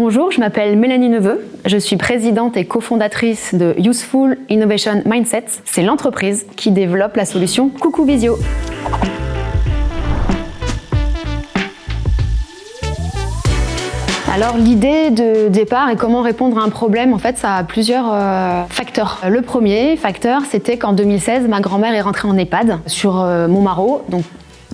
Bonjour, je m'appelle Mélanie Neveu, je suis présidente et cofondatrice de Useful Innovation Mindset. C'est l'entreprise qui développe la solution Coucou Visio. Alors l'idée de départ et comment répondre à un problème, en fait, ça a plusieurs facteurs. Le premier facteur, c'était qu'en 2016, ma grand-mère est rentrée en EHPAD sur Montmarault, donc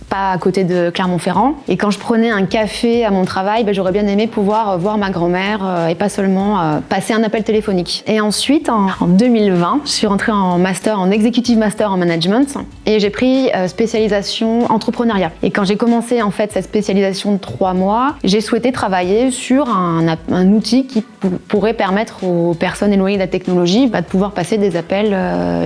pas à côté de Clermont-Ferrand. Et quand je prenais un café à mon travail, j'aurais bien aimé pouvoir voir ma grand-mère et pas seulement passer un appel téléphonique. Et ensuite, en 2020, je suis rentrée en master, en executive master en management et j'ai pris spécialisation entrepreneuriat. Et quand j'ai commencé en fait cette spécialisation de 3 mois, j'ai souhaité travailler sur un outil qui pourrait permettre aux personnes éloignées de la technologie de pouvoir passer des appels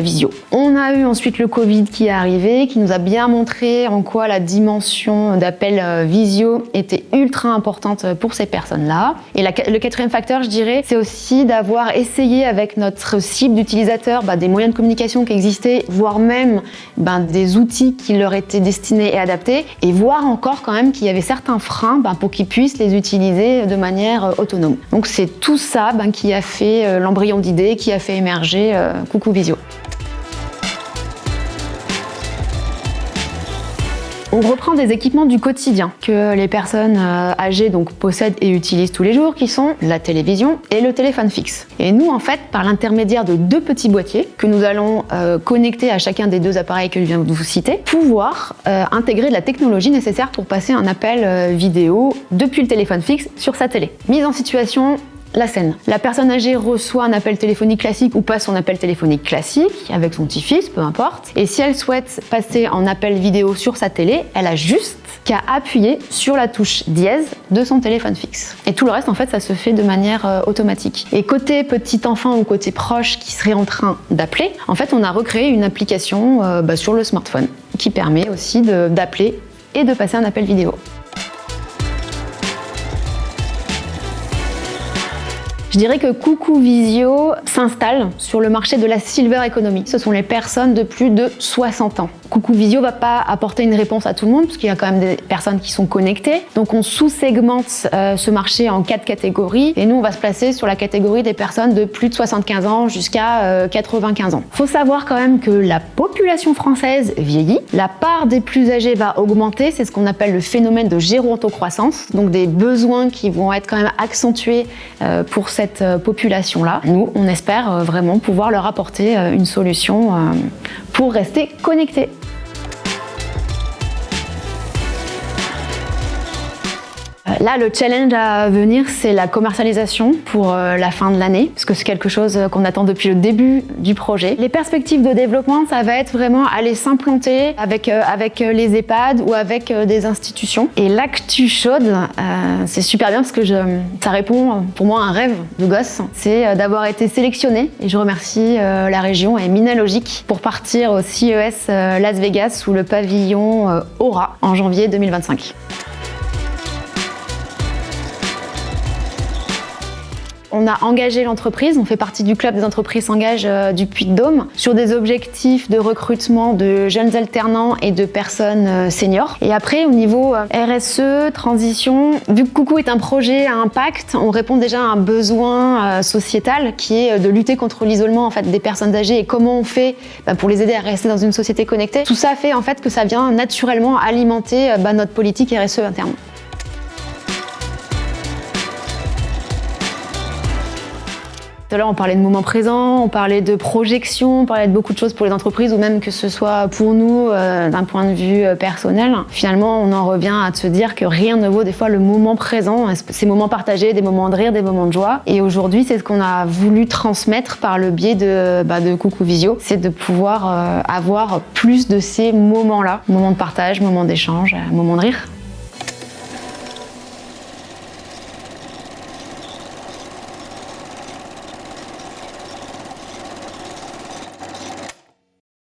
visio. On a eu ensuite le Covid qui est arrivé, qui nous a bien montré en quoi la dimension d'appel visio était ultra importante pour ces personnes-là. Et le quatrième facteur, je dirais, c'est aussi d'avoir essayé avec notre cible d'utilisateurs des moyens de communication qui existaient, voire même des outils qui leur étaient destinés et adaptés, et voir encore quand même qu'il y avait certains freins pour qu'ils puissent les utiliser de manière autonome. Donc c'est tout ça qui a fait l'embryon d'idée, qui a fait émerger Coucou Visio. On reprend des équipements du quotidien que les personnes âgées possèdent et utilisent tous les jours, qui sont la télévision et le téléphone fixe. Et nous, en fait, par l'intermédiaire de 2 petits boîtiers que nous allons connecter à chacun des 2 appareils que je viens de vous citer, pouvoir intégrer de la technologie nécessaire pour passer un appel vidéo depuis le téléphone fixe sur sa télé. Mise en situation. La scène. La personne âgée reçoit un appel téléphonique classique ou passe son appel téléphonique classique avec son petit-fils, peu importe. Et si elle souhaite passer en appel vidéo sur sa télé, elle a juste qu'à appuyer sur la touche dièse de son téléphone fixe. Et tout le reste, en fait, ça se fait de manière automatique. Et côté petit enfant ou côté proche qui serait en train d'appeler, en fait, on a recréé une application sur le smartphone qui permet aussi d'appeler et de passer un appel vidéo. Je dirais que Coucou Visio s'installe sur le marché de la Silver Economy. Ce sont les personnes de plus de 60 ans. Coucou Visio ne va pas apporter une réponse à tout le monde, parce qu'il y a quand même des personnes qui sont connectées. Donc on sous-segmente ce marché en 4 catégories. Et nous, on va se placer sur la catégorie des personnes de plus de 75 ans jusqu'à 95 ans. Il faut savoir quand même que la population française vieillit. La part des plus âgés va augmenter. C'est ce qu'on appelle le phénomène de gérontocroissance. Donc des besoins qui vont être quand même accentués pour cette population-là. Nous, on espère vraiment pouvoir leur apporter une solution pour rester connectés. Là, le challenge à venir, c'est la commercialisation pour la fin de l'année, parce que c'est quelque chose qu'on attend depuis le début du projet. Les perspectives de développement, ça va être vraiment aller s'implanter avec les EHPAD ou avec des institutions. Et l'actu chaude, c'est super bien parce que ça répond pour moi à un rêve de gosse. C'est d'avoir été sélectionnée, et je remercie la région et Minalogic pour partir au CES Las Vegas sous le pavillon Aura en janvier 2025. On a engagé l'entreprise, on fait partie du club des entreprises s'engagent du Puy-de-Dôme sur des objectifs de recrutement de jeunes alternants et de personnes seniors. Et après, au niveau RSE, transition, vu que Coucou est un projet à impact, on répond déjà à un besoin sociétal qui est de lutter contre l'isolement des personnes âgées et comment on fait pour les aider à rester dans une société connectée. Tout ça fait en fait que ça vient naturellement alimenter notre politique RSE interne. Tout à l'heure, on parlait de moment présent, on parlait de projection, on parlait de beaucoup de choses pour les entreprises ou même que ce soit pour nous d'un point de vue personnel. Finalement, on en revient à se dire que rien ne vaut des fois le moment présent, ces moments partagés, des moments de rire, des moments de joie. Et aujourd'hui, c'est ce qu'on a voulu transmettre par le biais de Coucou Visio, c'est de pouvoir avoir plus de ces moments-là, moments de partage, moments d'échange, moments de rire.